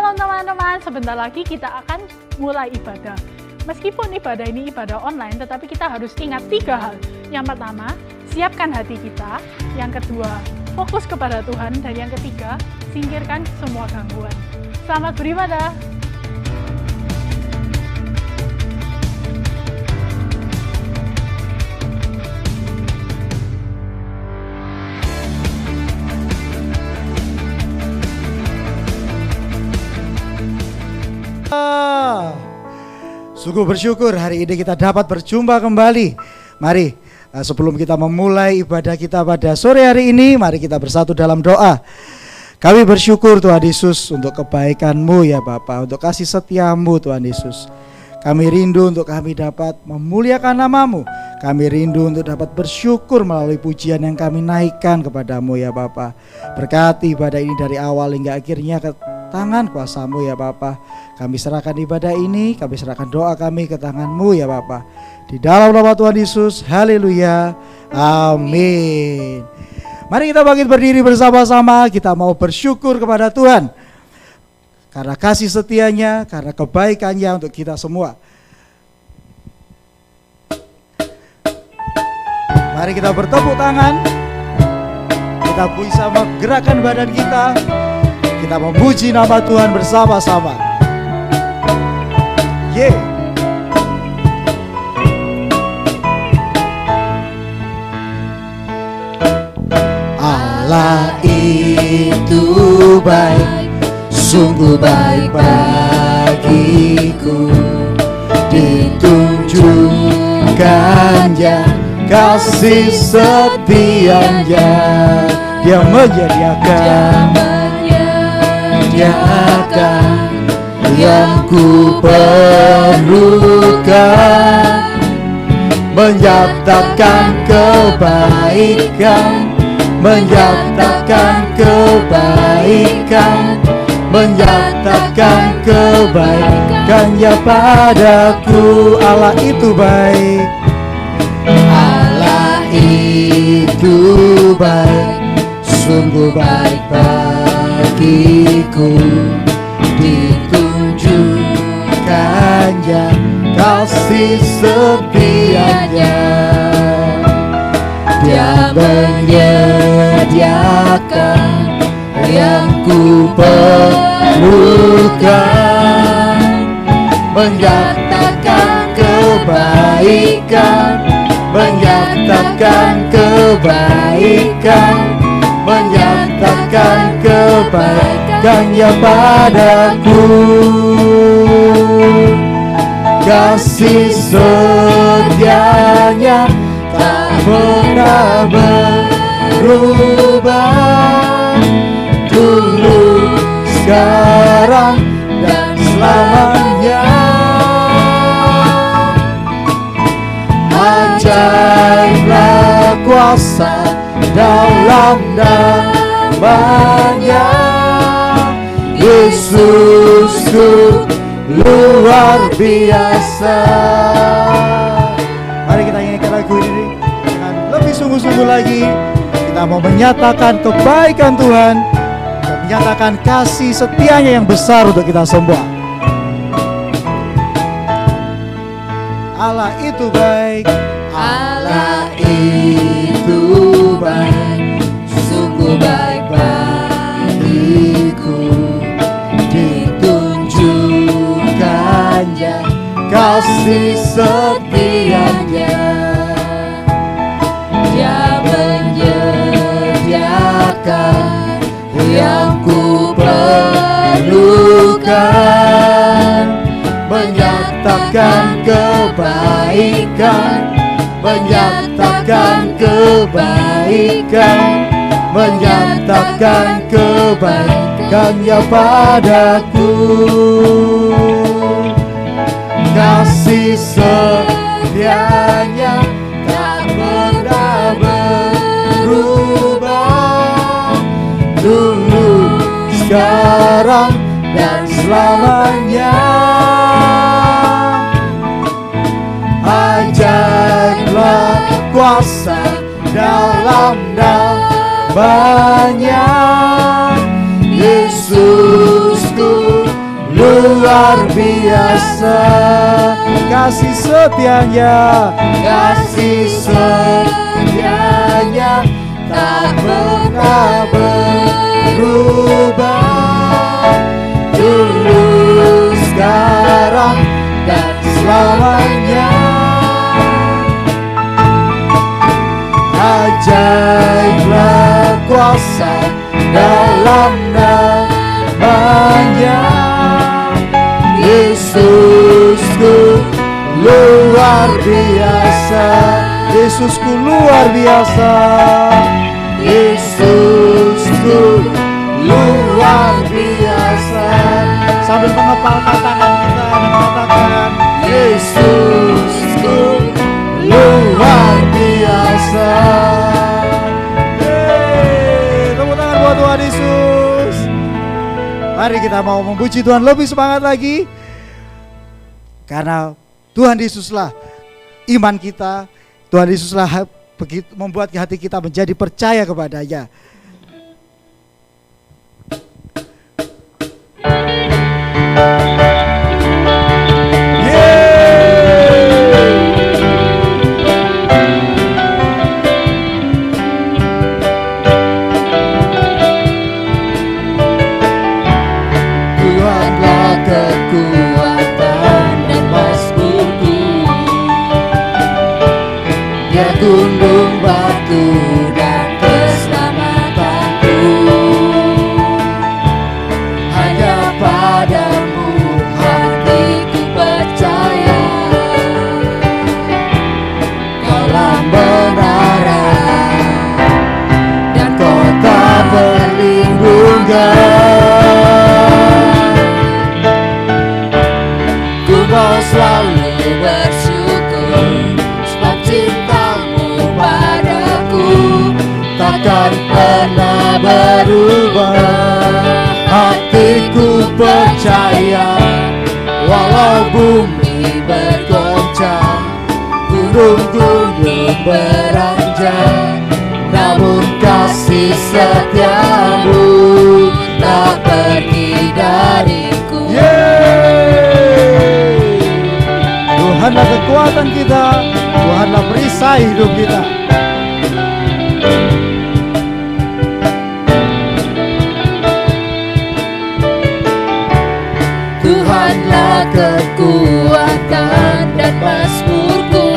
Shalom teman-teman, sebentar lagi kita akan mulai ibadah. Meskipun ibadah ini ibadah online, tetapi kita harus ingat 3 hal. Yang pertama, siapkan hati kita. Yang kedua, fokus kepada Tuhan. Dan yang ketiga, singkirkan semua gangguan. Selamat beribadah. Sungguh bersyukur hari ini kita dapat berjumpa kembali. Mari sebelum kita memulai ibadah kita pada sore hari ini, mari kita bersatu dalam doa. Kami bersyukur Tuhan Yesus untuk kebaikan-Mu ya Bapa, untuk kasih setia-Mu Tuhan Yesus. Kami rindu untuk kami dapat memuliakan nama-Mu. Kami rindu untuk dapat bersyukur melalui pujian yang kami naikkan kepada-Mu ya Bapa. Berkati ibadah ini dari awal hingga akhirnya ke tangan kuasa-Mu ya Bapa. Kami serahkan ibadah ini, kami serahkan doa kami ke tangan-Mu ya Bapa. Di dalam nama Tuhan Yesus, haleluya, amin. Mari kita bangkit berdiri bersama-sama, kita mau bersyukur kepada Tuhan karena kasih setianya, karena kebaikannya untuk kita semua. Mari kita bertepuk tangan, kita bisa menggerakkan badan kita memuji nama Tuhan bersama-sama. Allah itu baik, sungguh baik bagiku. Ditunjukkannya kasih setianya, Dia menyediakan yang ku perlukan, menyatakan kebaikan, menyatakan kebaikan, menyatakan kebaikannya padaku. Allah itu baik, Allah itu baik, sungguh baik bagiku. Ditunjukkannya kasih setianya, Dia menyediakan yang ku perlukan, menyatakan kebaikan, menyatakan kebaikan, menyatakan kebaikannya padaku. Kasih setianya tak pernah berubah, dulu, sekarang, dan selamanya. Ajaiblah kuasa dalam namanya, Yesusku luar biasa. Mari kita nyanyikan lagu ini dengan lebih sungguh-sungguh lagi. Kita mau menyatakan kebaikan Tuhan dan menyatakan kasih setianya yang besar untuk kita semua. Allah itu baik, Allah itu baik, sungguh baik bagiku. Ditunjukkannya kasih setianya, Dia menyediakan yang ku perlukan, menyatakan kebaikan, menyatakan kebaikan, menyatakan kebaikannya padaku. Kasih setianya tak pernah berubah, dulu, sekarang, dan selamanya. Ajaiblah kuasa dalam namanya, Yesusku luar biasa, kasih setianya, kasih setianya tak pernah berubah, dulu, sekarang, dan selamanya. Ajaiblah kuasa dalam namanya, Yesusku luar biasa, Yesusku luar biasa, Yesusku luar biasa. Sambil mengepalkan tangan kita dan mengatakan, Yesusku luar biasa. Tepuk tangan buat Tuhan Yesus. Mari kita mau memuji Tuhan lebih semangat lagi, karena Tuhan Yesuslah iman kita. Tuhan Yesuslah begitu membuat hati kita menjadi percaya kepada-Nya. Gunung batu dan keselamatanku, hanya padamu hatiku percaya. Kaulah menara dan kota perlindungan. Ku mau selalu bersyukur sebab cintamu padaku takkan pernah berubah. Hatiku percaya, walau bumi bergoncang, gunung-gunung beranjak, namun kasih setiamu tak pergi dariku. Tuhanlah kekuatan kita, Tuhanlah perisai hidup kita. Tuhanlah kekuatan dan mazmurku,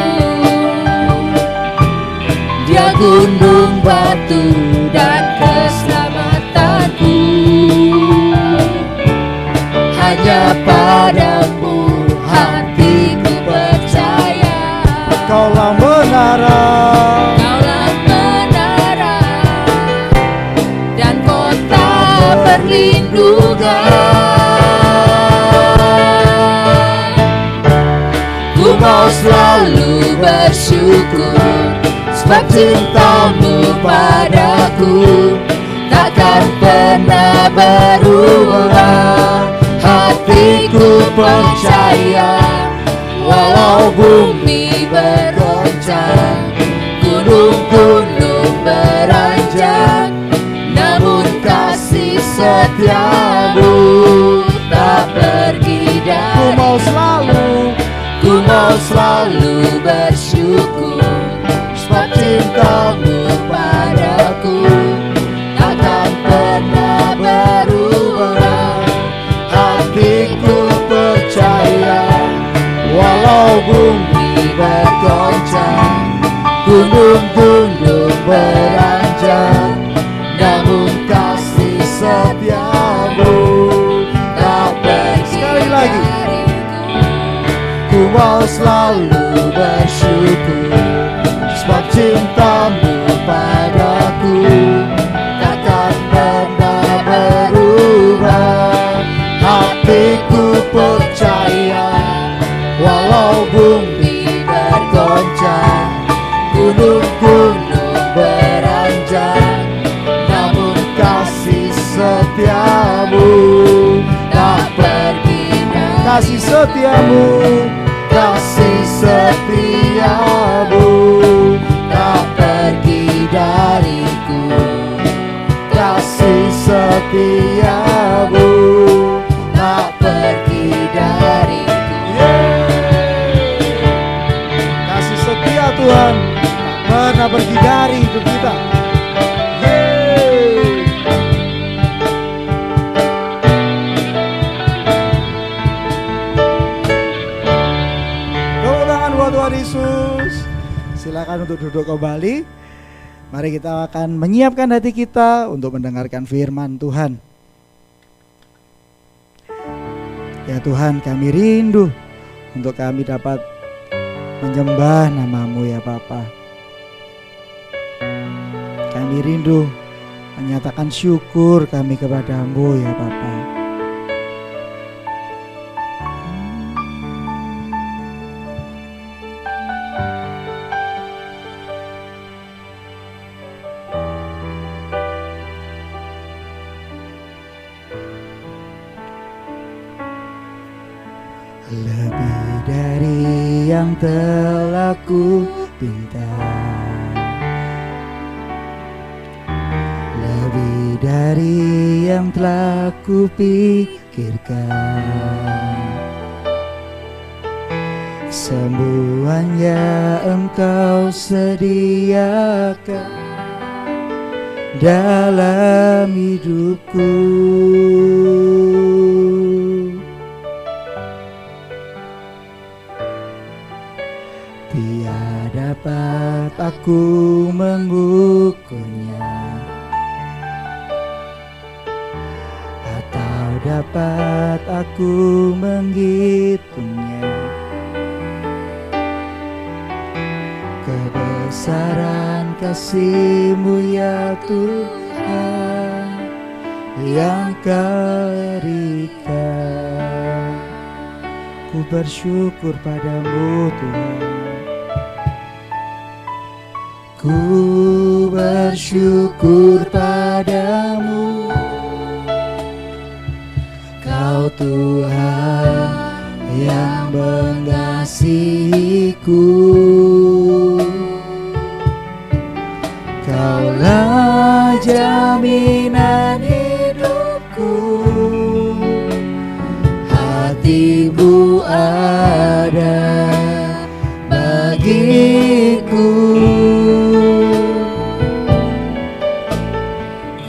Dia gunung batu dan keselamatanku, hanya padamu hatiku percaya. Kaulah menara, Kaulah menara dan kota perlindungan. Ku mau selalu bersyukur sebab cintamu padaku takkan pernah berubah. Hatiku percaya, walau bumi bergoncang, gunung-gunung beranjak, namun kasih setiamu tak pergi dariku. Ku mau selalu bersyukur sebab cintamu padaku takkan pernah berubah. Hatiku percaya, walau bumi bergoncang, gunung-gunung beranjak, namun kasih setiamu tak pergi. Sekali lagi. Ku mau selalu bersyukur sebab cintamu padaku takkan pernah berubah. Hatiku percaya, walau bumi bergoncang, gunung-gunung beranjak, namun kasih setiamu tak pergi dariku. kasih setiamu, Kasih setiamu tak pergi dariku. Kasih setiamu tak pergi duduk kembali. Mari kita akan menyiapkan hati kita untuk mendengarkan firman Tuhan. Ya Tuhan, kami rindu untuk kami dapat menyembah nama-Mu ya Bapa. Kami rindu menyatakan syukur kami kepada-Mu ya Bapa. Lebih dari yang telah ku pinta, lebih dari yang telah ku pikirkan, semuanya Engkau sediakan dalam hidupku. Tiada dapat aku mengukurnya, atau dapat aku menghitungnya. Kebesaran kasih-Mu ya Tuhan yang Kau berikan. Ku bersyukur padamu Tuhan. Ku bersyukur padamu, Kau Tuhan yang mengasihiku. Kaulah jaminan hidupku, hati-Mu ada bagiku.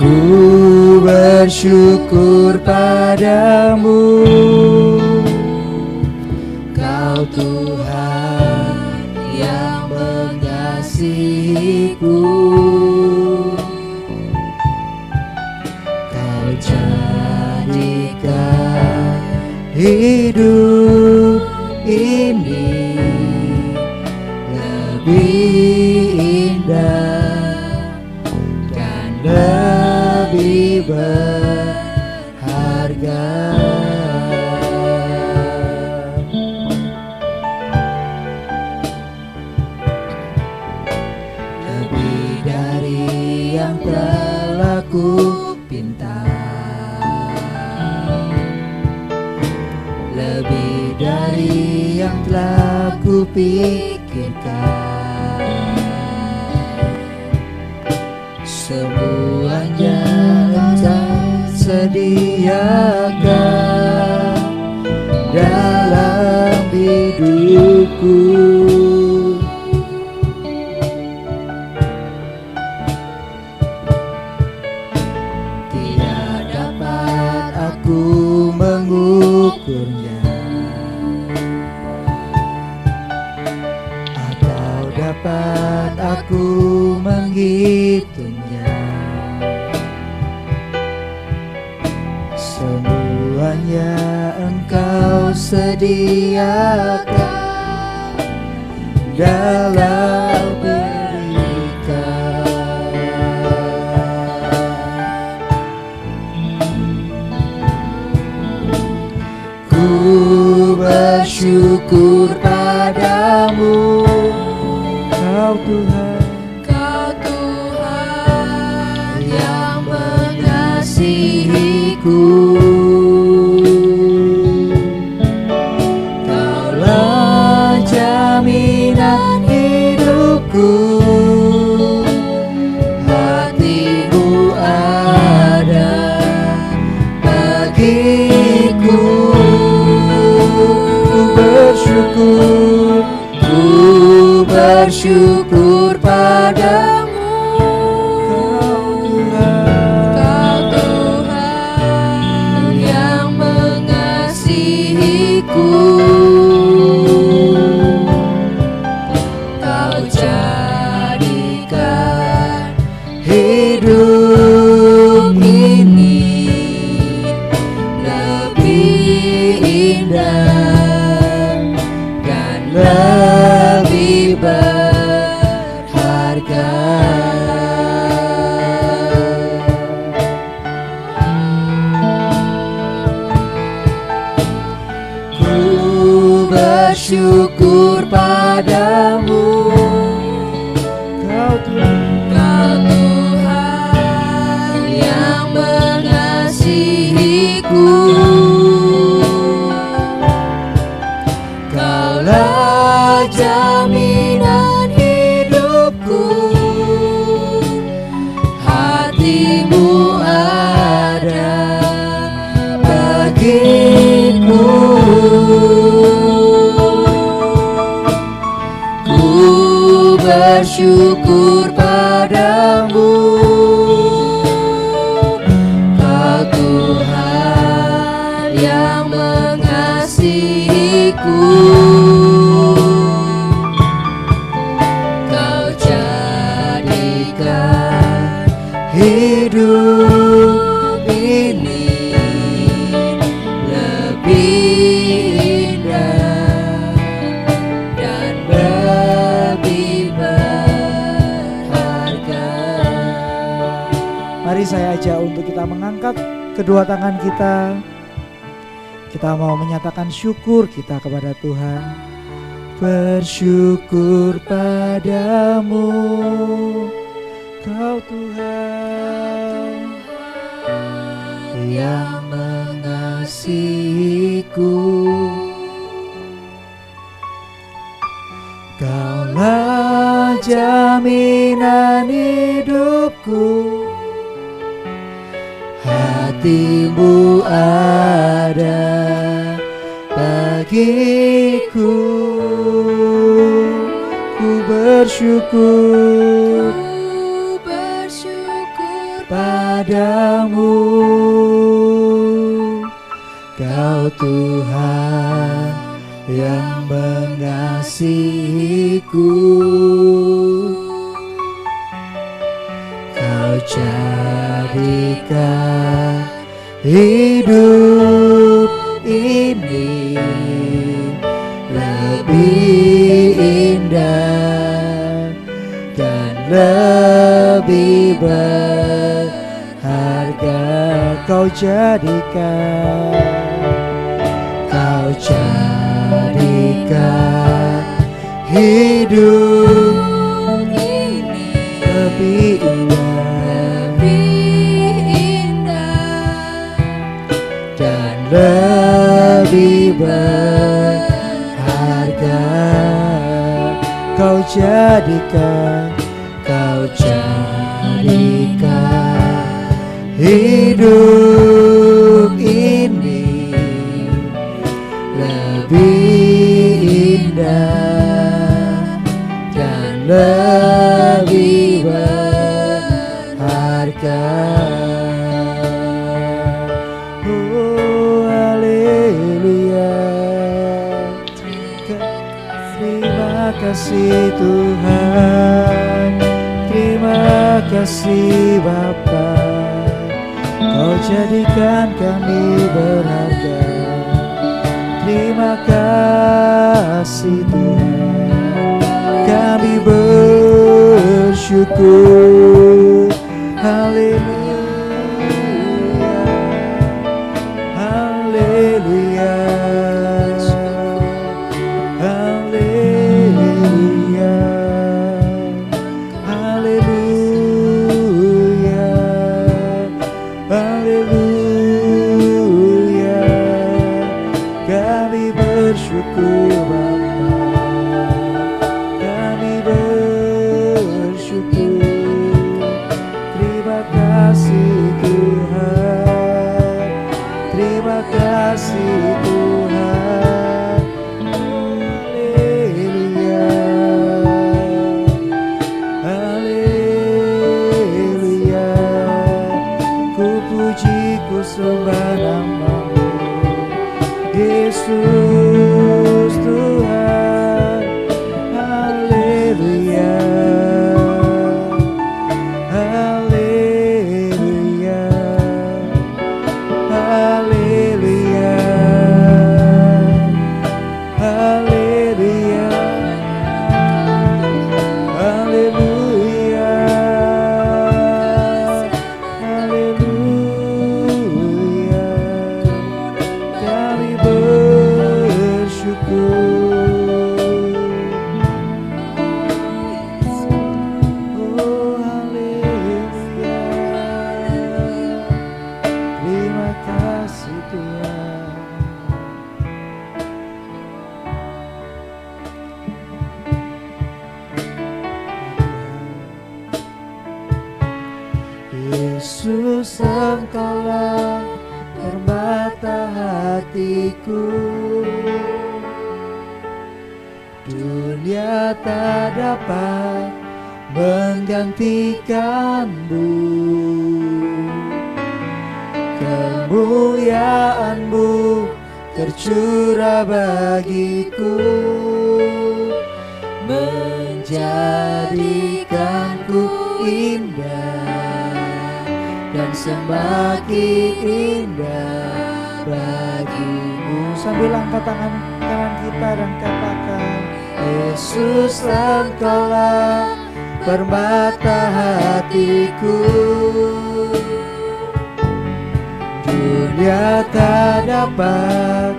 Ku bersyukur padamu, Kau Tuhan yang mengasihiku. Kau jadikan hidup ini lebih indah dan lebih berharga. Lebih dari yang telah ku pinta, lebih dari yang telah ku pikirkan, semuanya Engkau sediakan dalam hidupku. Tidak dapat aku mengukurnya, atau dapat aku menghitungnya. Semuanya Engkau sediakan dalam berikan. Ku bersyukur padamu, Kau Tuhan, Kau Tuhan yang mengasihiku. Kaulah jaminan hidupku, hati-Mu ada bagiku. Ku bersyukur padamu, Kau Tuhan yang mengasihiku. Kau jadikan hidup ini lebih indah dan lebih berharga. Ku bersyukur padamu, Kau Tuhan, Kau Tuhan yang mengasihiku. Kaulah jaminan hidupku, hatimu ada bagiku. Ku bersyukur padamu, Kau Tuhan yang mengasihiku. Kau jadikan hidup ini lebih indah dan lebih berharga. mari saya ajak untuk kita mengangkat kedua tangan kita. Kita mau menyatakan syukur kita kepada Tuhan. Bersyukur padamu, Kau Tuhan yang mengasihiku. Kaulah jaminan hidupku, hatimu ada bagiku. Ku bersyukur padamu, Kau Tuhan yang mengasihiku. Kau jadikan hidup ini lebih indah dan lebih berharga. Kau jadikan hidup Ini lebih indah dan lebih berharga. Kau jadikan hidup ini lebih indah dan lebih berharga. Oh haleluya, terima kasih Tuhan, terima kasih Bapa. Kau jadikan kami berharga. Terima kasih Tuhan, kami bersyukur. Haleluya, haleluya, haleluya, haleluya, haleluya. Kami bersyukur Bapa, kami bersyukur. Terima kasih Tuhan, terima kasih Tuhan. Haleluya, haleluya. Ku puji, ku sembah nama-Mu, Yesus Tuhan. Haleluya, haleluya. Yesus, Engkaulah permata hatiku. Dunia tak dapat menggantikanmu. Kemuliaan-Mu tercurah bagiku, menjadikanku indah dan semakin indah bagimu. Sambil angkat tangan kanan kita dan katakan, Yesus, Engkaulah permata hatiku. Dunia tak dapat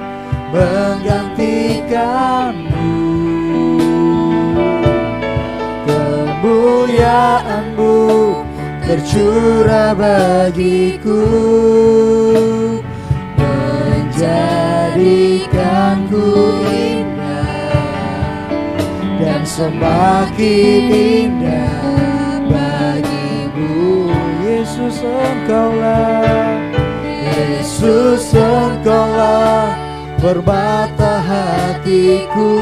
menggantikanmu. Kemuliaan-Mu tercurah bagiku, menjadikanku indah dan semakin indah bagimu. Yesus, Engkaulah, Yesus, Engkaulah permata hatiku.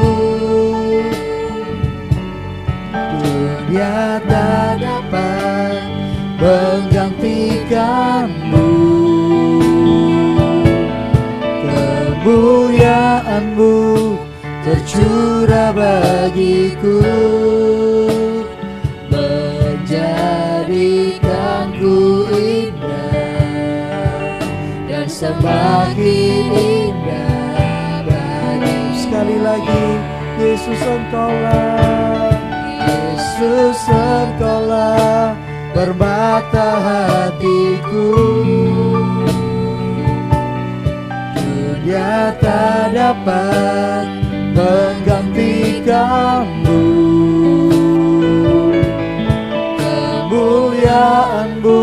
Dunia tak dapat menggantikanmu. Kemuliaan-Mu tercurah bagiku, menjadikanku indah dan semakin indah bagimu. Sekali lagi, Yesus, Engkaulah, Yesus, Engkaulah permata hatiku. Dunia tak dapat menggantikanmu. Kemuliaan-Mu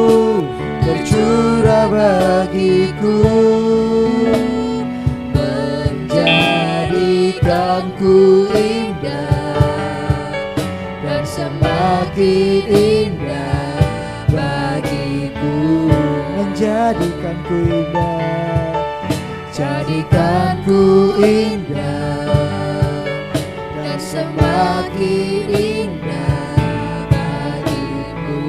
tercurah bagiku, menjadikanku indah dan semakin indah bagiku. Menjadikanku indah, jadikanku indah dan semakin indah bagiku.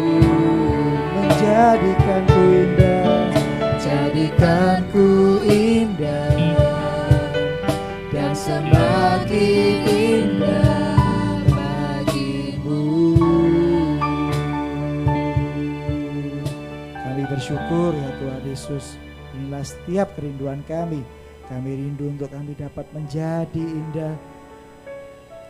Menjadikanku indah, jadikanku indah dan semakin indah bagimu. Kami bersyukur ya Tuhan Yesus. Inilah setiap kerinduan kami. Kami rindu untuk kami dapat menjadi indah.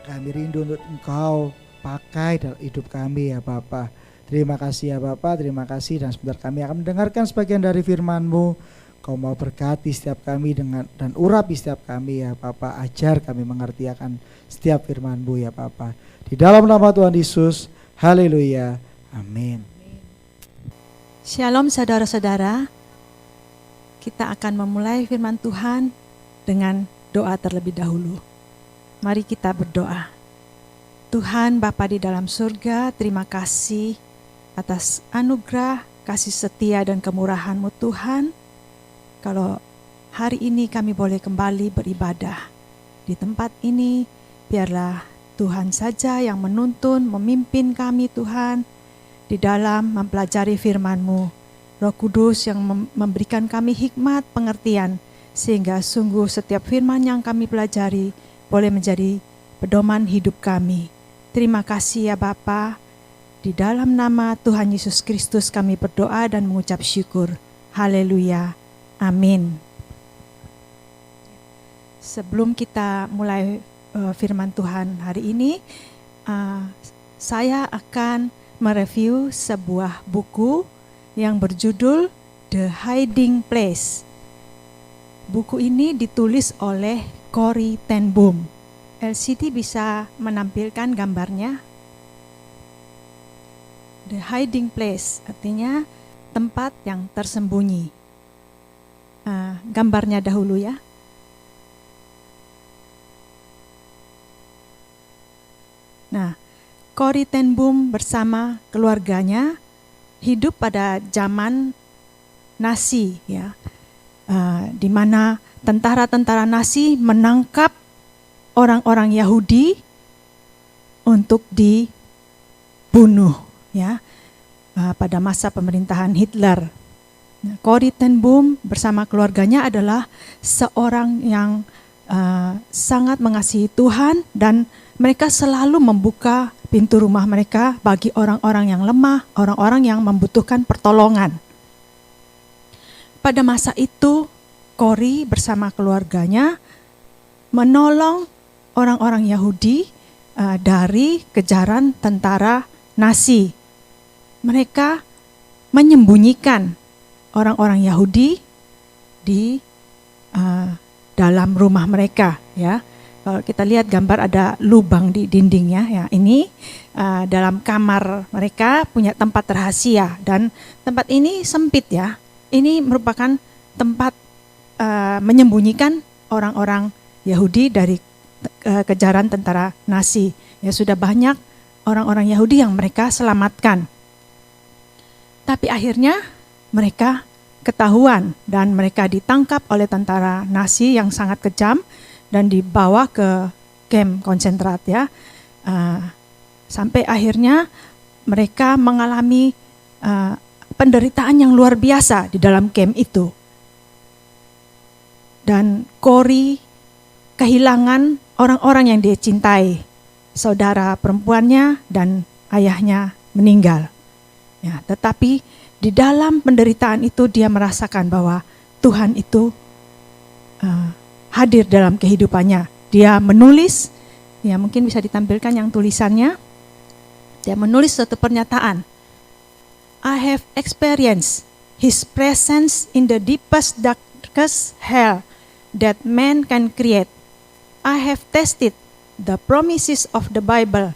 Kami rindu untuk Engkau pakai dalam hidup kami ya Bapa. Terima kasih ya Bapa, terima kasih. Dan sebentar kami akan mendengarkan sebagian dari firman-Mu. Kau mau berkati setiap kami dengan dan urapi setiap kami ya Bapa. Ajar kami mengerti akan setiap firman-Mu ya Bapa. Di dalam nama Tuhan Yesus, haleluya, amin. Shalom saudara-saudara. Kita akan memulai firman Tuhan dengan doa terlebih dahulu. Mari kita berdoa. Tuhan Bapa di dalam surga, terima kasih atas anugerah, kasih setia dan kemurahan-Mu Tuhan. Kalau hari ini kami boleh kembali beribadah di tempat ini, biarlah Tuhan saja yang menuntun, memimpin kami Tuhan di dalam mempelajari firman-Mu. Roh Kudus yang memberikan kami hikmat, pengertian, sehingga sungguh setiap firman yang kami pelajari boleh menjadi pedoman hidup kami. Terima kasih ya Bapa. Di dalam nama Tuhan Yesus Kristus kami berdoa dan mengucap syukur. Haleluya. Amin. Sebelum kita mulai firman Tuhan hari ini, saya akan mereview sebuah buku yang berjudul The Hiding Place. Buku ini ditulis oleh Corrie ten Boom. LCD bisa menampilkan gambarnya. The Hiding Place artinya tempat yang tersembunyi. Gambarnya dahulu ya. Nah, Corrie ten Boom bersama keluarganya hidup pada zaman Nazi, ya, di mana tentara-tentara Nazi menangkap orang-orang Yahudi untuk dibunuh, ya, pada masa pemerintahan Hitler. Corrie ten Boom bersama keluarganya adalah seorang yang sangat mengasihi Tuhan, dan mereka selalu membuka pintu rumah mereka bagi orang-orang yang lemah, orang-orang yang membutuhkan pertolongan. Pada masa itu, Corrie bersama keluarganya menolong orang-orang Yahudi dari kejaran tentara Nazi. Mereka menyembunyikan orang-orang Yahudi di dalam rumah mereka, ya. Kalau kita lihat gambar ada lubang di dindingnya, ya. Ini dalam kamar mereka punya tempat rahasia, dan tempat ini sempit, ya. Ini merupakan tempat menyembunyikan orang-orang Yahudi dari kejaran tentara Nazi. Ya, sudah banyak orang-orang Yahudi yang mereka selamatkan. Tapi akhirnya mereka ketahuan dan mereka ditangkap oleh tentara Nazi yang sangat kejam dan dibawa ke kamp konsentrat, ya. Sampai akhirnya mereka mengalami penderitaan yang luar biasa di dalam kamp itu. Dan Corrie kehilangan orang-orang yang dia cintai, saudara perempuannya dan ayahnya meninggal. Ya, tetapi di dalam penderitaan itu dia merasakan bahwa Tuhan itu hadir dalam kehidupannya. Dia menulis, ya mungkin bisa ditampilkan yang tulisannya. Dia menulis suatu pernyataan. I have experienced His presence in the deepest darkest hell that man can create. I have tested the promises of the Bible,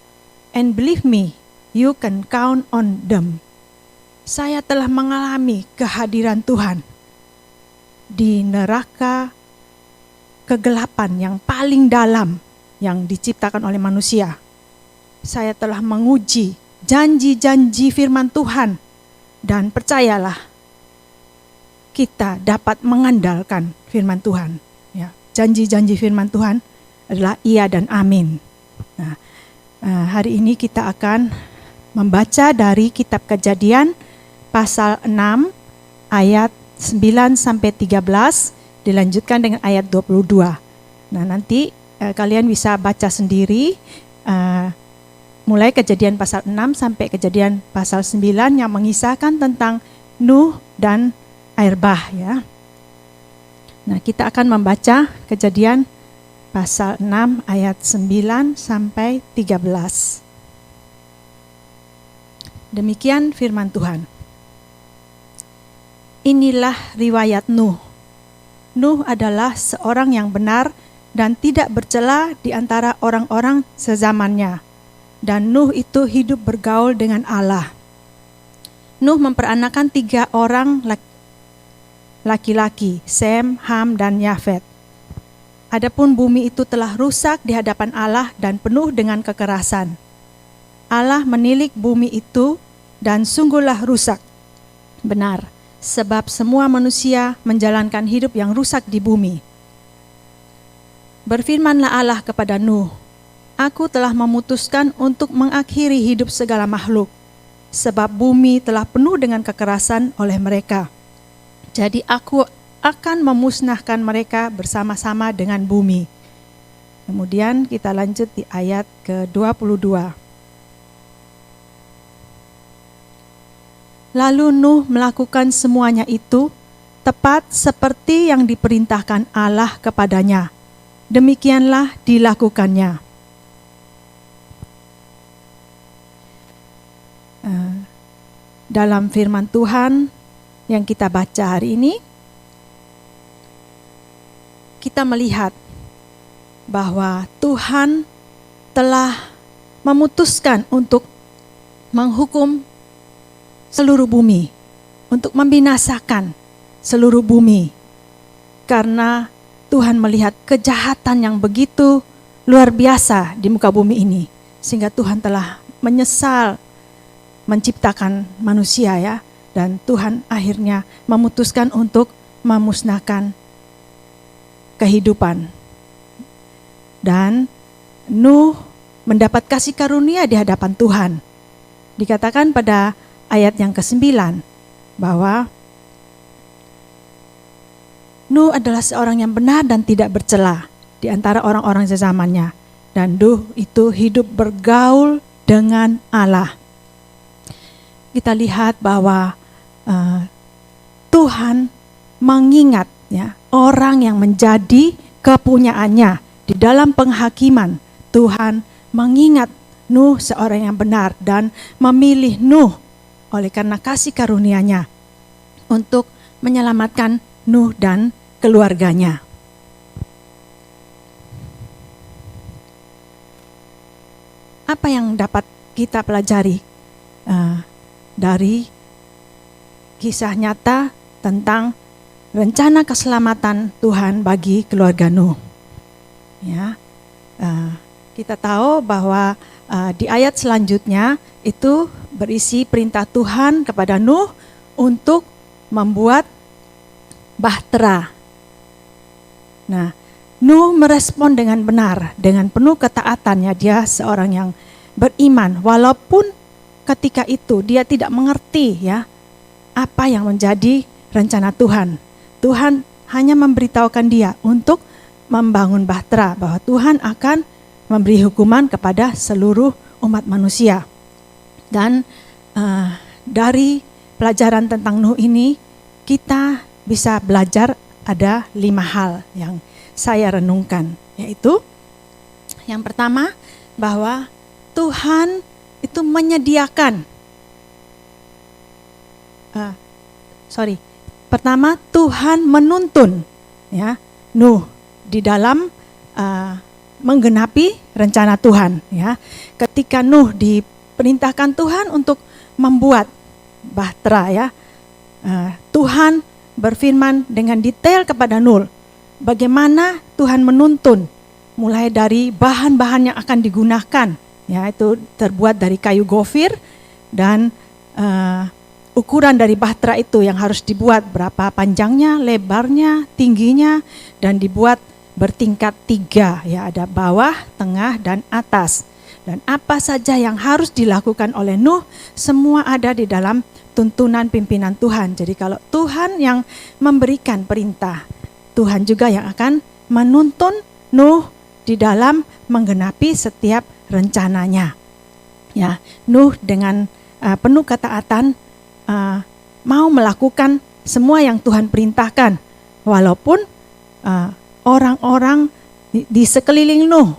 and believe me, you can count on them. Saya telah mengalami kehadiran Tuhan di neraka kegelapan yang paling dalam yang diciptakan oleh manusia. Saya telah menguji janji-janji firman Tuhan, dan percayalah, kita dapat mengandalkan firman Tuhan. Ya, janji-janji firman Tuhan adalah iya dan amin. Nah, hari ini kita akan membaca dari kitab Kejadian pasal 6 ayat 9 sampai 13 dilanjutkan dengan ayat 22. Nah, nanti kalian bisa baca sendiri mulai Kejadian pasal 6 sampai Kejadian pasal 9 yang mengisahkan tentang Nuh dan air bah, ya. Nah, kita akan membaca Kejadian pasal 6 ayat 9 sampai 13. Demikian firman Tuhan. Inilah riwayat Nuh. Nuh adalah seorang yang benar dan tidak bercela di antara orang-orang sezamannya. Dan Nuh itu hidup bergaul dengan Allah. Nuh memperanakan 3 orang laki-laki, Sem, Ham, dan Yafet. Adapun bumi itu telah rusak di hadapan Allah dan penuh dengan kekerasan. Allah menilik bumi itu dan sungguhlah rusak. Benar, sebab semua manusia menjalankan hidup yang rusak di bumi. Berfirmanlah Allah kepada Nuh, Aku telah memutuskan untuk mengakhiri hidup segala makhluk, sebab bumi telah penuh dengan kekerasan oleh mereka. Jadi aku akan memusnahkan mereka bersama-sama dengan bumi. Kemudian kita lanjut di ayat ke-22. Lalu Nuh melakukan semuanya itu tepat seperti yang diperintahkan Allah kepadanya. Demikianlah dilakukannya. Dalam firman Tuhan yang kita baca hari ini, kita melihat bahwa Tuhan telah memutuskan untuk menghukum seluruh bumi, untuk membinasakan seluruh bumi, karena Tuhan melihat kejahatan yang begitu luar biasa di muka bumi ini, sehingga Tuhan telah menyesal menciptakan manusia ya, dan Tuhan akhirnya memutuskan untuk memusnahkan kehidupan. Dan Nuh mendapat kasih karunia di hadapan Tuhan. Dikatakan pada ayat yang ke-9 bahwa Nuh adalah seorang yang benar dan tidak bercela di antara orang-orang sezamannya. Dan Nuh itu hidup bergaul dengan Allah. Kita lihat bahwa Tuhan mengingat ya, orang yang menjadi kepunyaannya. Di dalam penghakiman, Tuhan mengingat Nuh seorang yang benar dan memilih Nuh oleh karena kasih karunia-Nya untuk menyelamatkan Nuh dan keluarganya. Apa yang dapat kita pelajari dari kisah nyata tentang rencana keselamatan Tuhan bagi keluarga Nuh? Ya, kita tahu bahwa di ayat selanjutnya itu berisi perintah Tuhan kepada Nuh untuk membuat bahtera. Nah, Nuh merespon dengan benar, dengan penuh ketaatannya. Dia seorang yang beriman, walaupun ketika itu dia tidak mengerti ya apa yang menjadi rencana Tuhan. Tuhan hanya memberitahukan dia untuk membangun bahtera, bahwa Tuhan akan memberi hukuman kepada seluruh umat manusia. Dan dari pelajaran tentang Nuh ini kita bisa belajar ada 5 hal yang saya renungkan, yaitu yang pertama bahwa Tuhan itu menyediakan pertama Tuhan menuntun ya Nuh di dalam menggenapi rencana Tuhan ya. Ketika Nuh diperintahkan Tuhan untuk membuat bahtera ya, Tuhan berfirman dengan detail kepada Nuh bagaimana Tuhan menuntun, mulai dari bahan-bahan yang akan digunakan ya, itu terbuat dari kayu gofir, dan ukuran dari bahtera itu yang harus dibuat, berapa panjangnya, lebarnya, tingginya, dan dibuat bertingkat 3 ya, ada bawah, tengah, dan atas. Dan apa saja yang harus dilakukan oleh Nuh semua ada di dalam tuntunan pimpinan Tuhan. Jadi kalau Tuhan yang memberikan perintah, Tuhan juga yang akan menuntun Nuh di dalam menggenapi setiap rencananya. Ya, Nuh dengan penuh ketaatan mau melakukan semua yang Tuhan perintahkan, walaupun orang-orang di sekeliling Nuh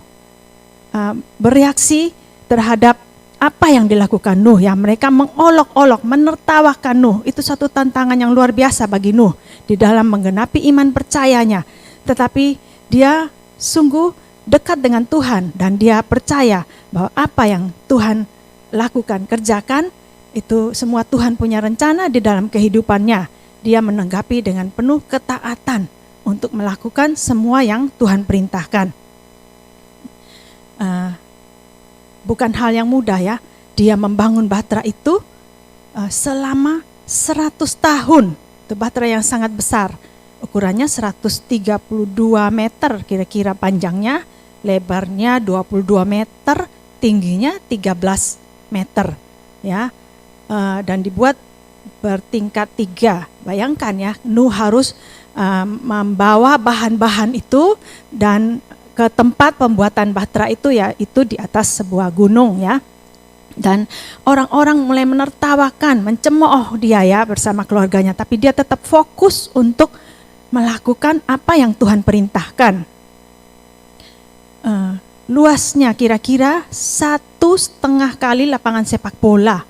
bereaksi terhadap apa yang dilakukan Nuh, ya mereka mengolok-olok, menertawakan Nuh. Itu satu tantangan yang luar biasa bagi Nuh di dalam menggenapi iman percayanya. Tetapi dia sungguh dekat dengan Tuhan dan dia percaya bahwa apa yang Tuhan lakukan, kerjakan, itu semua Tuhan punya rencana di dalam kehidupannya. Dia menanggapi dengan penuh ketaatan untuk melakukan semua yang Tuhan perintahkan. Bukan hal yang mudah ya, dia membangun bahtera itu selama 100 tahun. Itu bahtera yang sangat besar, ukurannya 132 meter kira-kira panjangnya, lebarnya 22 meter, tingginya 13 meter ya, dan dibuat bertingkat 3. Bayangkan ya, Nuh harus membawa bahan-bahan itu dan ke tempat pembuatan bahtera itu, ya itu di atas sebuah gunung ya. Dan orang-orang mulai menertawakan, mencemooh dia ya bersama keluarganya, tapi dia tetap fokus untuk melakukan apa yang Tuhan perintahkan. Luasnya kira-kira 1,5 kali lapangan sepak bola.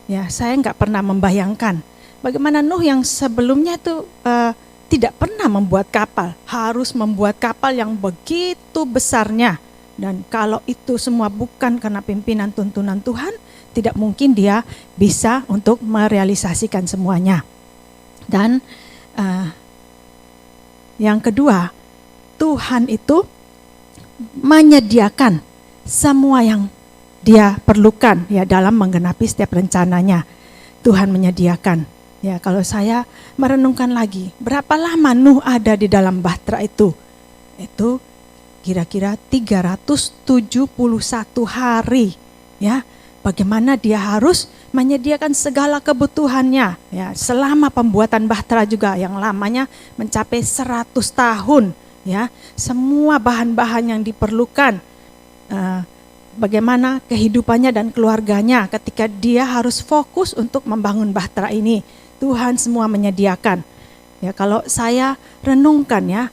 Ya, saya nggak pernah membayangkan bagaimana Nuh yang sebelumnya itu tidak pernah membuat kapal, harus membuat kapal yang begitu besarnya. Dan kalau itu semua bukan karena pimpinan tuntunan Tuhan, tidak mungkin dia bisa untuk merealisasikan semuanya. Dan yang kedua, Tuhan itu menyediakan semua yang dia perlukan ya dalam menggenapi setiap rencananya. Tuhan menyediakan. Ya, kalau saya merenungkan lagi, berapa lama Nuh ada di dalam bahtera itu? Itu kira-kira 371 hari. Ya, bagaimana dia harus menyediakan segala kebutuhannya ya, selama pembuatan bahtera juga yang lamanya mencapai 100 tahun ya. Semua bahan-bahan yang diperlukan, bagaimana kehidupannya dan keluarganya ketika dia harus fokus untuk membangun bahtera ini. Tuhan semua menyediakan. Ya, kalau saya renungkan ya,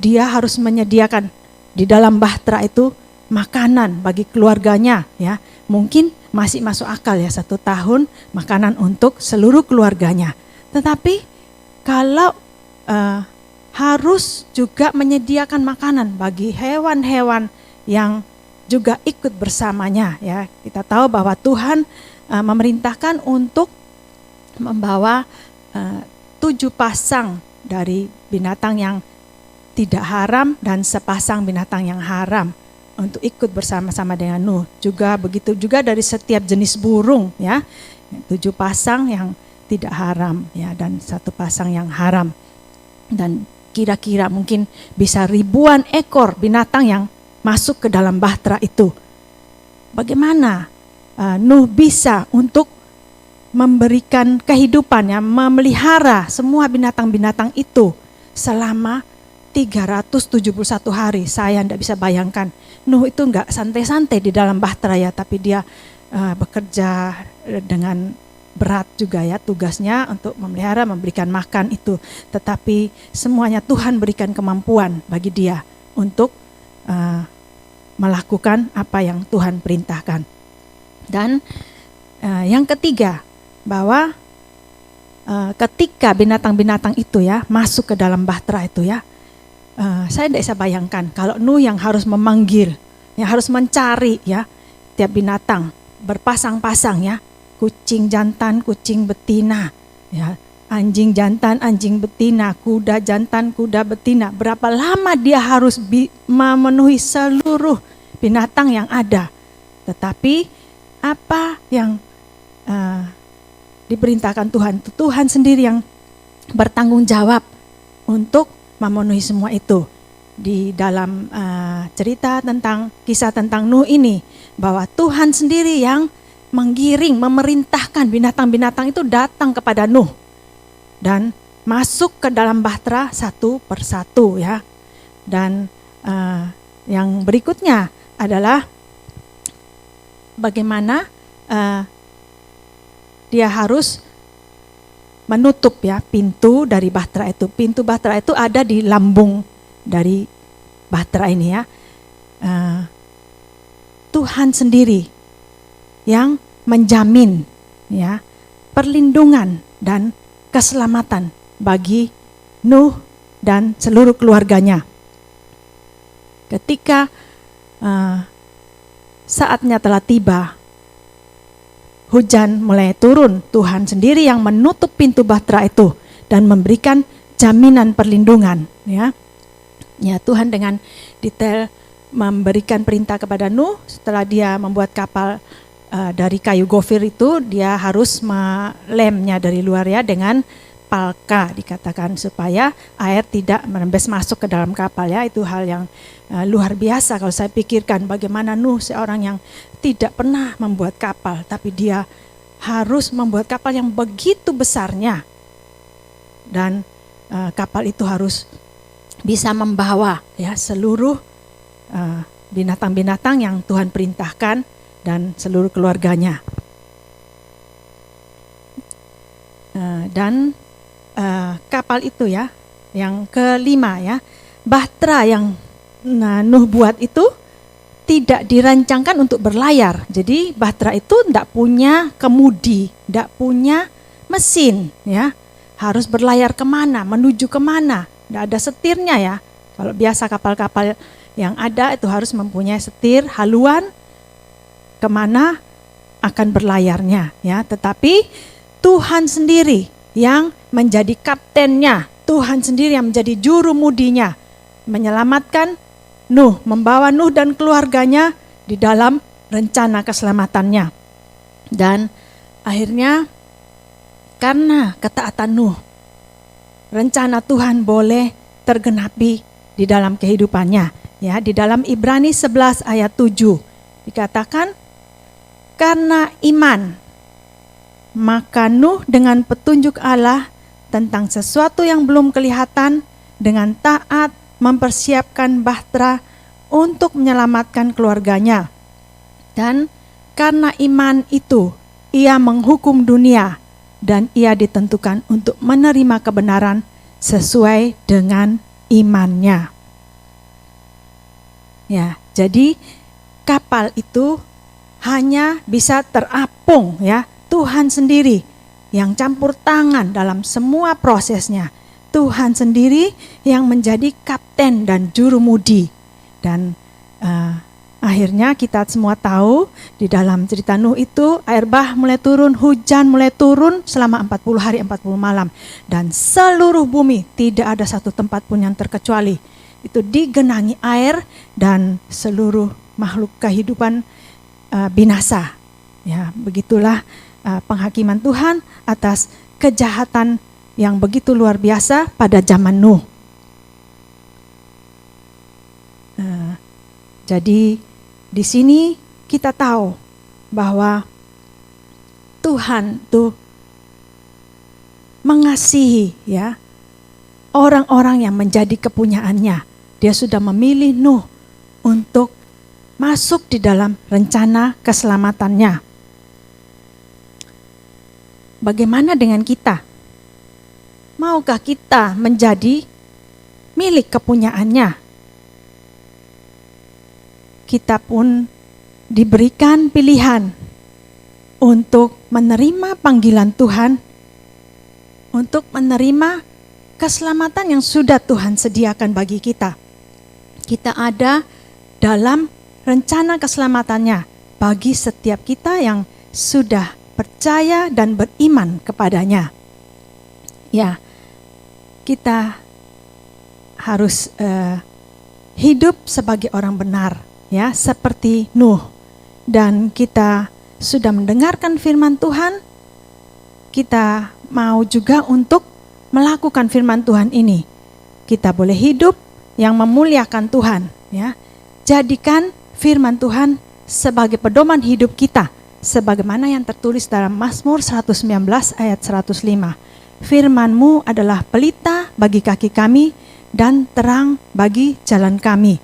dia harus menyediakan di dalam bahtera itu makanan bagi keluarganya ya. Mungkin masih masuk akal ya, 1 tahun makanan untuk seluruh keluarganya. Tetapi kalau harus juga menyediakan makanan bagi hewan-hewan yang juga ikut bersamanya ya. Kita tahu bahwa Tuhan memerintahkan untuk membawa 7 pasang dari binatang yang tidak haram dan sepasang binatang yang haram untuk ikut bersama-sama dengan Nuh. Juga begitu juga dari setiap jenis burung ya. 7 pasang yang tidak haram ya, dan 1 pasang yang haram. Dan kira-kira mungkin bisa ribuan ekor binatang yang masuk ke dalam bahtera itu. Bagaimana Nuh bisa untuk memberikan kehidupan ya, memelihara semua binatang-binatang itu selama 371 hari. Saya tidak bisa bayangkan. Nuh itu enggak santai-santai di dalam bahtera ya, tapi dia bekerja dengan berat juga ya tugasnya untuk memelihara, memberikan makan itu. Tetapi semuanya Tuhan berikan kemampuan bagi dia untuk melakukan apa yang Tuhan perintahkan. Dan yang ketiga, bahwa ketika binatang-binatang itu ya masuk ke dalam bahtera itu ya, saya tidak bisa bayangkan kalau Nuh yang harus memanggil, yang harus mencari ya tiap binatang berpasang-pasang ya, kucing jantan, kucing betina ya, anjing jantan, anjing betina, kuda jantan, kuda betina. Berapa lama dia harus memenuhi seluruh binatang yang ada. Tetapi apa yang diperintahkan Tuhan, Tuhan sendiri yang bertanggung jawab untuk memenuhi semua itu. Di dalam cerita tentang kisah tentang Nuh ini, bahwa Tuhan sendiri yang menggiring, memerintahkan binatang-binatang itu datang kepada Nuh dan masuk ke dalam bahtera 1 persatu ya. Dan yang berikutnya adalah bagaimana dia harus menutup ya pintu dari bahtera itu. Pintu bahtera itu ada di lambung dari bahtera ini ya. Tuhan sendiri yang menjamin ya perlindungan dan keselamatan bagi Nuh dan seluruh keluarganya. Ketika saatnya telah tiba, hujan mulai turun, Tuhan sendiri yang menutup pintu bahtera itu dan memberikan jaminan perlindungan ya. Ya, Tuhan dengan detail memberikan perintah kepada Nuh setelah dia membuat kapal dari kayu gofir itu, dia harus melemnya dari luar ya dengan palka, dikatakan supaya air tidak merembes masuk ke dalam kapal ya. Itu hal yang luar biasa kalau saya pikirkan, bagaimana Nuh seorang yang tidak pernah membuat kapal, tapi dia harus membuat kapal yang begitu besarnya. Dan kapal itu harus bisa membawa ya seluruh binatang-binatang yang Tuhan perintahkan dan seluruh keluarganya. Dan kapal itu ya, yang kelima ya, bahtera yang Nuh buat itu tidak dirancangkan untuk berlayar. Jadi bahtera itu tidak punya kemudi, tidak punya mesin ya. Harus berlayar kemana, menuju kemana, tidak ada setirnya ya. Kalau biasa kapal-kapal yang ada itu harus mempunyai setir, haluan kemana akan berlayarnya ya. Tetapi Tuhan sendiri yang menjadi kaptennya, Tuhan sendiri yang menjadi juru mudinya, menyelamatkan Nuh, membawa Nuh dan keluarganya di dalam rencana keselamatannya. Dan akhirnya karena ketaatan Nuh, rencana Tuhan boleh tergenapi di dalam kehidupannya. Ya, di dalam Ibrani 11 ayat 7 dikatakan, karena iman maka Nuh dengan petunjuk Allah tentang sesuatu yang belum kelihatan dengan taat mempersiapkan bahtera untuk menyelamatkan keluarganya. Dan karena iman itu ia menghukum dunia dan ia ditentukan untuk menerima kebenaran sesuai dengan imannya. Ya, jadi kapal itu hanya bisa terapung, ya, Tuhan sendiri yang campur tangan dalam semua prosesnya. Tuhan sendiri yang menjadi kapten dan jurumudi. Dan akhirnya kita semua tahu di dalam cerita Nuh itu air bah mulai turun, hujan mulai turun selama 40 hari 40 malam. Dan seluruh bumi tidak ada satu tempat pun yang terkecuali. Itu digenangi air dan seluruh makhluk kehidupan binasa. Ya, begitulah penghakiman Tuhan atas kejahatan yang begitu luar biasa pada zaman Nuh. Jadi di sini kita tahu bahwa Tuhan tuh mengasihi, ya, orang-orang yang menjadi kepunyaannya. Dia sudah memilih Nuh untuk masuk di dalam rencana keselamatannya. Bagaimana dengan kita? Maukah kita menjadi milik kepunyaannya? Kita pun diberikan pilihan untuk menerima panggilan Tuhan, untuk menerima keselamatan yang sudah Tuhan sediakan bagi kita. Kita ada dalam rencana keselamatannya bagi setiap kita yang sudah percaya dan beriman kepadanya. Ya, kita harus hidup sebagai orang benar, ya, seperti Nuh. Dan kita sudah mendengarkan firman Tuhan, kita mau juga untuk melakukan firman Tuhan ini. Kita boleh hidup yang memuliakan Tuhan, ya. Jadikan firman Tuhan sebagai pedoman hidup kita, sebagaimana yang tertulis dalam Mazmur 119 ayat 105. Firman-Mu adalah pelita bagi kaki kami dan terang bagi jalan kami.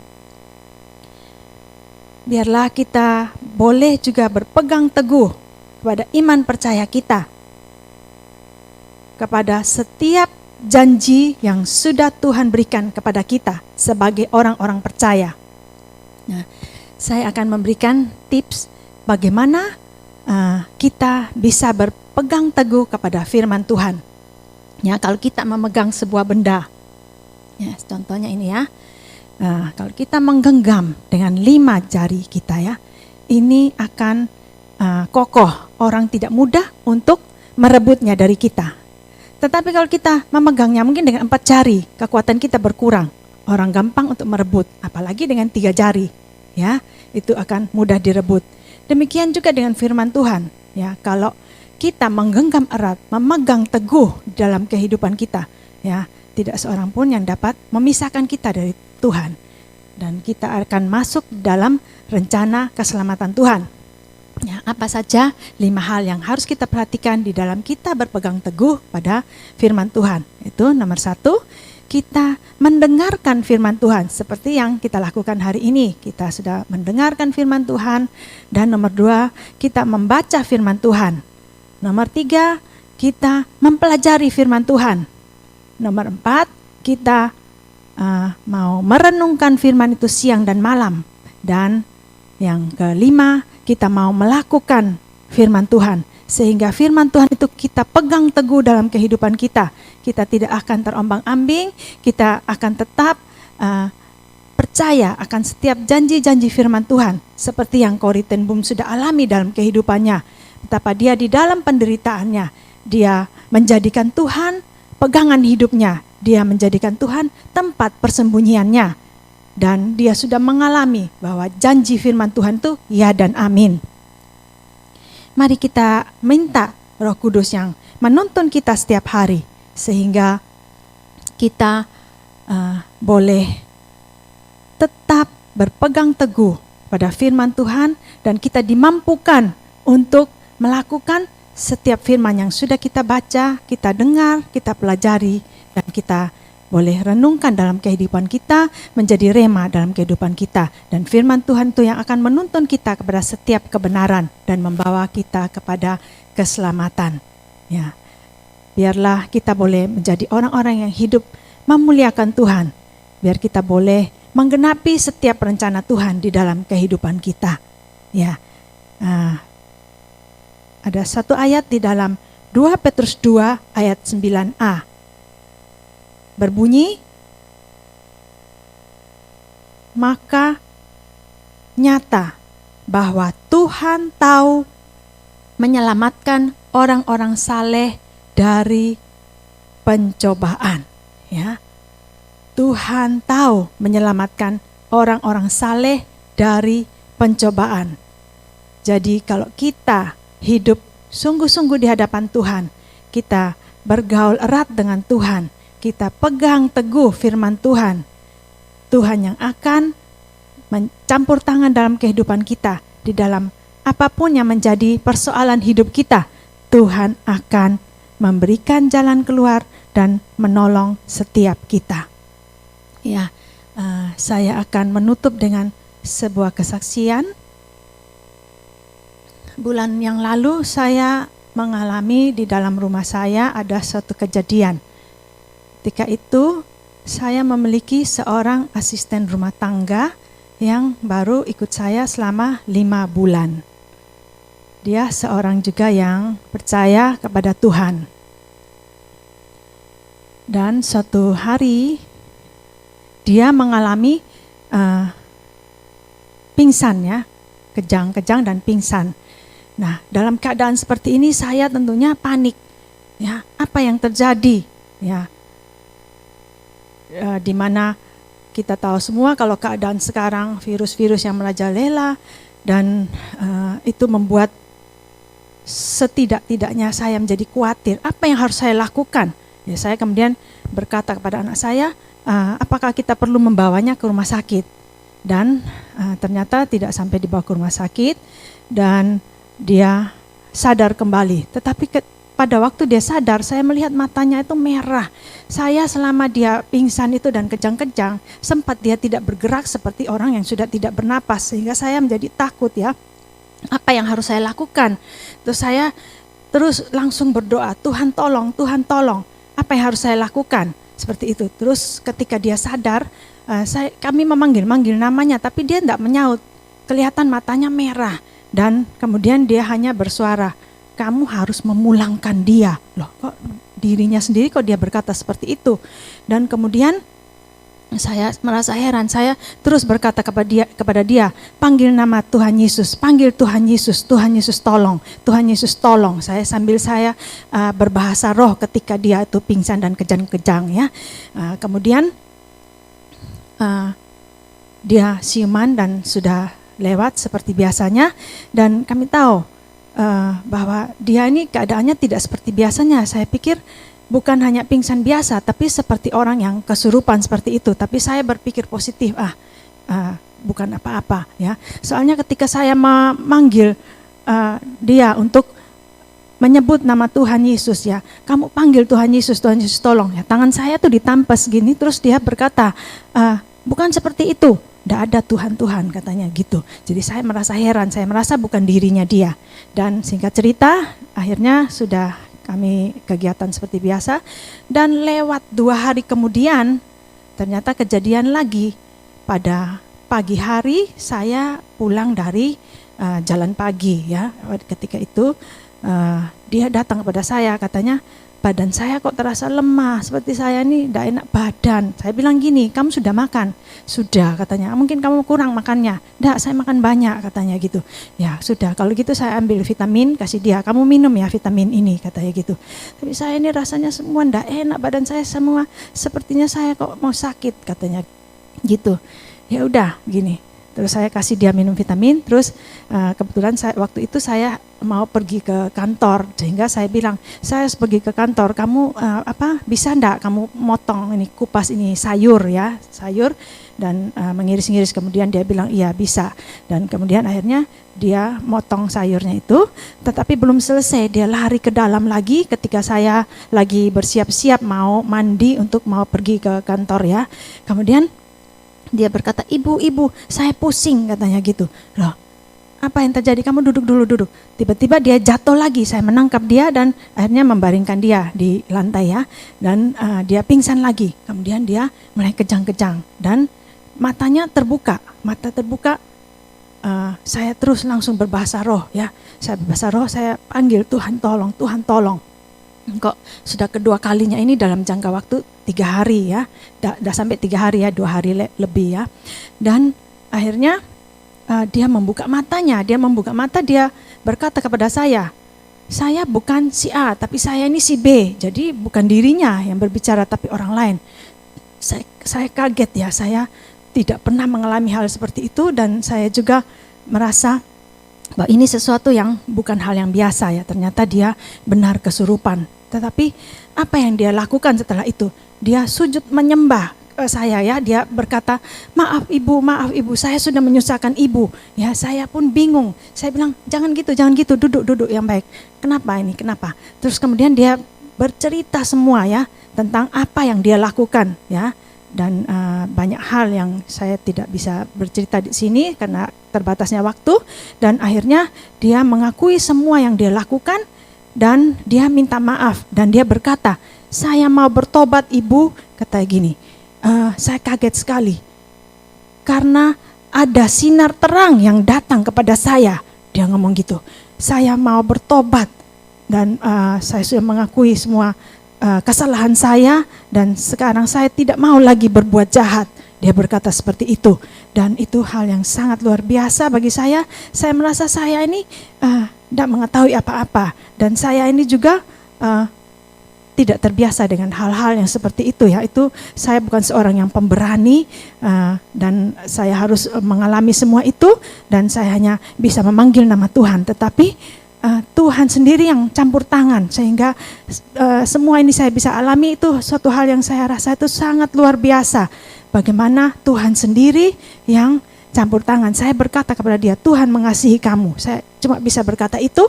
Biarlah kita boleh juga berpegang teguh kepada iman percaya kita, kepada setiap janji yang sudah Tuhan berikan kepada kita sebagai orang-orang percaya. Nah, saya akan memberikan tips bagaimana kita bisa berpegang teguh kepada firman Tuhan. Ya, kalau kita memegang sebuah benda, ya, contohnya ini, ya, kalau kita menggenggam dengan 5 jari kita, ya, ini akan kokoh. Orang tidak mudah untuk merebutnya dari kita. Tetapi kalau kita memegangnya mungkin dengan 4 jari, kekuatan kita berkurang. Orang gampang untuk merebut, apalagi dengan 3 jari, ya, itu akan mudah direbut. Demikian juga dengan firman Tuhan, ya, kalau kita menggenggam erat, memegang teguh dalam kehidupan kita, ya, tidak seorang pun yang dapat memisahkan kita dari Tuhan. Dan kita akan masuk dalam rencana keselamatan Tuhan. Ya, apa saja 5 hal yang harus kita perhatikan di dalam kita berpegang teguh pada firman Tuhan? Itu nomor 1, kita mendengarkan firman Tuhan seperti yang kita lakukan hari ini. Kita sudah mendengarkan firman Tuhan. Dan nomor 2, kita membaca firman Tuhan. Nomor 3, kita mempelajari firman Tuhan. Nomor 4, kita mau merenungkan firman itu siang dan malam. Dan yang kelima, kita mau melakukan firman Tuhan. Sehingga firman Tuhan itu kita pegang teguh dalam kehidupan kita. Kita tidak akan terombang-ambing, kita akan tetap percaya akan setiap janji-janji firman Tuhan. Seperti yang Corrie ten Boom sudah alami dalam kehidupannya. Betapa dia di dalam penderitaannya, dia menjadikan Tuhan pegangan hidupnya. Dia menjadikan Tuhan tempat persembunyiannya. dan dia sudah mengalami bahwa janji firman Tuhan itu ya dan amin. Mari kita minta Roh Kudus yang menuntun kita setiap hari sehingga kita boleh tetap berpegang teguh pada firman Tuhan dan kita dimampukan untuk melakukan setiap firman yang sudah kita baca, kita dengar, kita pelajari, dan kita boleh renungkan dalam kehidupan kita, menjadi rema dalam kehidupan kita. Dan firman Tuhan itu yang akan menuntun kita kepada setiap kebenaran dan membawa kita kepada keselamatan. Ya, biarlah kita boleh menjadi orang-orang yang hidup memuliakan Tuhan. Biar kita boleh menggenapi setiap rencana Tuhan di dalam kehidupan kita. Ya, ada satu ayat di dalam 2 Petrus 2 ayat 9a. Berbunyi, maka nyata bahwa Tuhan tahu menyelamatkan orang-orang saleh dari pencobaan. Ya, Tuhan tahu menyelamatkan orang-orang saleh dari pencobaan. Jadi kalau kita hidup sungguh-sungguh di hadapan Tuhan, kita bergaul erat dengan Tuhan, kita pegang teguh firman Tuhan, Tuhan yang akan mencampur tangan dalam kehidupan kita, di dalam apapun yang menjadi persoalan hidup kita, Tuhan akan memberikan jalan keluar dan menolong setiap kita. Ya, saya akan menutup dengan sebuah kesaksian. Bulan yang lalu saya mengalami di dalam rumah saya ada suatu kejadian. Ketika itu saya memiliki seorang asisten rumah tangga yang baru ikut saya selama 5 bulan. Dia seorang juga yang percaya kepada Tuhan. Dan suatu hari dia mengalami pingsan, ya, kejang-kejang dan pingsan. Nah, dalam keadaan seperti ini saya tentunya panik. Ya, apa yang terjadi? Ya, di mana kita tahu semua kalau keadaan sekarang virus-virus yang merajalela dan itu membuat setidak-tidaknya saya menjadi khawatir. Apa yang harus saya lakukan? Ya, saya kemudian berkata kepada anak saya, apakah kita perlu membawanya ke rumah sakit? Dan ternyata tidak sampai dibawa ke rumah sakit dan dia sadar kembali. Tetapi pada waktu dia sadar, saya melihat matanya itu merah. Saya selama dia pingsan itu dan kejang-kejang, sempat dia tidak bergerak seperti orang yang sudah tidak bernapas. Sehingga saya menjadi takut, ya. Apa yang harus saya lakukan? Terus saya terus langsung berdoa, Tuhan tolong, Tuhan tolong. Apa yang harus saya lakukan? Seperti itu. Terus ketika dia sadar, kami memanggil namanya, tapi dia tidak menyaut. Kelihatan matanya merah. Dan kemudian dia hanya bersuara, kamu harus memulangkan dia. Loh, kok dirinya sendiri kok dia berkata seperti itu? Dan kemudian saya merasa heran, saya terus berkata kepada dia, panggil nama Tuhan Yesus, panggil Tuhan Yesus, Tuhan Yesus tolong, Tuhan Yesus tolong. Sambil saya berbahasa roh ketika dia itu pingsan dan kejang-kejang, ya. Kemudian dia siuman dan sudah lewat seperti biasanya, dan kami tahu bahwa dia ini keadaannya tidak seperti biasanya. Saya pikir bukan hanya pingsan biasa, tapi seperti orang yang kesurupan seperti itu. Tapi saya berpikir positif, bukan apa-apa, ya. Soalnya ketika saya memanggil dia untuk menyebut nama Tuhan Yesus, ya, kamu panggil Tuhan Yesus tolong, ya. Tangan saya tuh ditampes gini, terus dia berkata, bukan seperti itu. Tidak ada Tuhan, katanya gitu. Jadi saya merasa heran, saya merasa bukan dirinya dia. Dan singkat cerita, akhirnya sudah kami kegiatan seperti biasa. Dan lewat 2 hari kemudian, ternyata kejadian lagi. Pada pagi hari saya pulang dari jalan pagi, ya. Ketika itu dia datang kepada saya, katanya, badan saya kok terasa lemah, seperti saya ini tidak enak badan. Saya bilang gini, kamu sudah makan? Sudah, katanya. Mungkin kamu kurang makannya. Tidak, saya makan banyak, katanya gitu. Ya sudah, kalau gitu saya ambil vitamin, kasih dia, kamu minum ya vitamin ini, katanya gitu. Tapi saya ini rasanya semua tidak enak, badan saya semua sepertinya saya kok mau sakit, katanya gitu. Ya udah gini. Terus saya kasih dia minum vitamin, terus kebetulan waktu itu saya mau pergi ke kantor, sehingga saya bilang, saya harus pergi ke kantor, kamu bisa enggak kamu motong ini, kupas ini sayur ya, sayur dan mengiris-ngiris. Kemudian dia bilang iya bisa, dan kemudian akhirnya dia motong sayurnya itu, tetapi belum selesai, dia lari ke dalam lagi ketika saya lagi bersiap-siap mau mandi untuk mau pergi ke kantor ya. Kemudian dia berkata, ibu, saya pusing, katanya gitu. Loh, apa yang terjadi? Kamu duduk dulu. Tiba-tiba dia jatuh lagi, saya menangkap dia dan akhirnya membaringkan dia di lantai ya. Dan dia pingsan lagi, kemudian dia mulai kejang-kejang dan matanya terbuka. Mata terbuka, saya terus langsung berbahasa roh ya. Saya berbahasa roh, saya panggil, Tuhan tolong, Tuhan tolong. Kok sudah kedua kalinya ini dalam jangka waktu 3 hari ya, udah sampai 3 hari ya, 2 hari lebih ya. Dan akhirnya dia membuka matanya, dia berkata kepada saya bukan si A, tapi saya ini si B. Jadi bukan dirinya yang berbicara, tapi orang lain. Saya kaget ya, saya tidak pernah mengalami hal seperti itu, dan saya juga merasa bahwa ini sesuatu yang bukan hal yang biasa ya. Ternyata dia benar kesurupan. Tetapi apa yang dia lakukan setelah itu? Dia sujud menyembah saya ya. Dia berkata, maaf ibu, saya sudah menyusahkan ibu. Ya, saya pun bingung. Saya bilang, jangan gitu, duduk yang baik. Kenapa? Terus kemudian dia bercerita semua ya tentang apa yang dia lakukan ya. Dan banyak hal yang saya tidak bisa bercerita di sini karena terbatasnya waktu. Dan akhirnya dia mengakui semua yang dia lakukan dan dia minta maaf. Dan dia berkata, saya mau bertobat ibu, kata gini. Saya kaget sekali karena ada sinar terang yang datang kepada saya. Dia ngomong gitu, saya mau bertobat dan saya sudah mengakui semua kesalahan saya dan sekarang saya tidak mau lagi berbuat jahat. Dia berkata seperti itu, dan itu hal yang sangat luar biasa bagi saya. Saya merasa saya ini tidak mengetahui apa-apa, dan saya ini juga tidak terbiasa dengan hal-hal yang seperti itu ya. Itu saya bukan seorang yang pemberani dan saya harus mengalami semua itu, dan saya hanya bisa memanggil nama Tuhan. Tetapi Tuhan sendiri yang campur tangan sehingga semua ini saya bisa alami. Itu suatu hal yang saya rasa itu sangat luar biasa. Bagaimana Tuhan sendiri yang campur tangan. Saya berkata kepada dia, Tuhan mengasihi kamu. Saya cuma bisa berkata itu.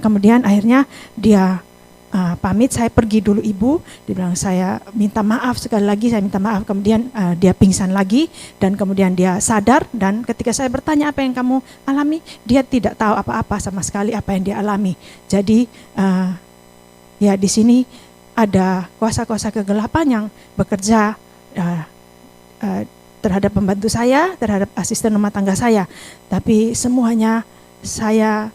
Kemudian akhirnya dia pamit, saya pergi dulu ibu. Dia bilang, saya minta maaf sekali lagi, saya minta maaf. Kemudian dia pingsan lagi dan kemudian dia sadar. Dan ketika saya bertanya apa yang kamu alami, dia tidak tahu apa-apa sama sekali apa yang dia alami. Jadi ya di sini ada kuasa-kuasa kegelapan yang bekerja terhadap pembantu saya, terhadap asisten rumah tangga saya. Tapi semuanya saya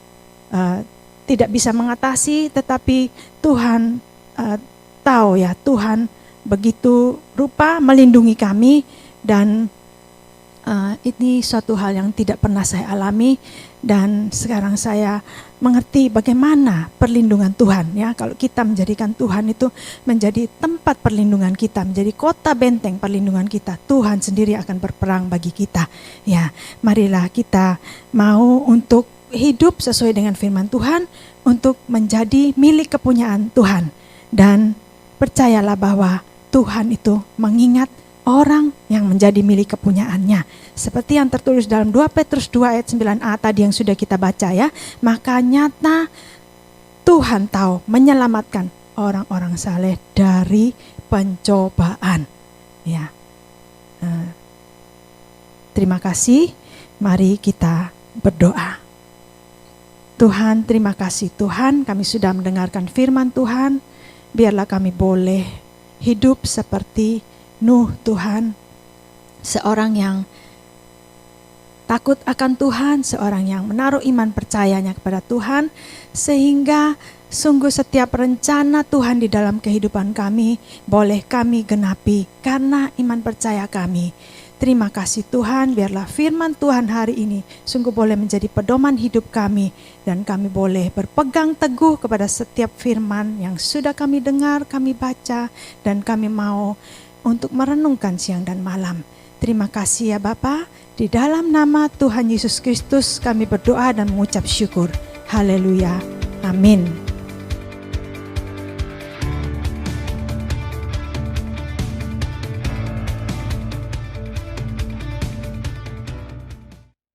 tidak bisa mengatasi, tetapi Tuhan tahu ya, Tuhan begitu rupa melindungi kami. Dan ini suatu hal yang tidak pernah saya alami, dan sekarang saya mengerti bagaimana perlindungan Tuhan ya. Kalau kita menjadikan Tuhan itu menjadi tempat perlindungan kita, menjadi kota benteng perlindungan kita, Tuhan sendiri akan berperang bagi kita ya. Marilah kita mau untuk hidup sesuai dengan firman Tuhan, untuk menjadi milik kepunyaan Tuhan. Dan percayalah bahwa Tuhan itu mengingat orang yang menjadi milik kepunyaannya. Seperti yang tertulis dalam 2 Petrus 2 ayat 9a tadi yang sudah kita baca ya. Maka nyata Tuhan tahu menyelamatkan orang-orang saleh dari pencobaan. Ya. Terima kasih. Mari kita berdoa. Tuhan, terima kasih Tuhan, kami sudah mendengarkan firman Tuhan. Biarlah kami boleh hidup seperti Nuh Tuhan, seorang yang takut akan Tuhan, seorang yang menaruh iman percayanya kepada Tuhan, sehingga sungguh setiap rencana Tuhan di dalam kehidupan kami boleh kami genapi karena iman percaya kami. Terima kasih Tuhan, biarlah firman Tuhan hari ini sungguh boleh menjadi pedoman hidup kami, dan kami boleh berpegang teguh kepada setiap firman yang sudah kami dengar, kami baca, dan kami mau untuk merenungkan siang dan malam. Terima kasih ya Bapa. Di dalam nama Tuhan Yesus Kristus kami berdoa dan mengucap syukur. Haleluya. Amin.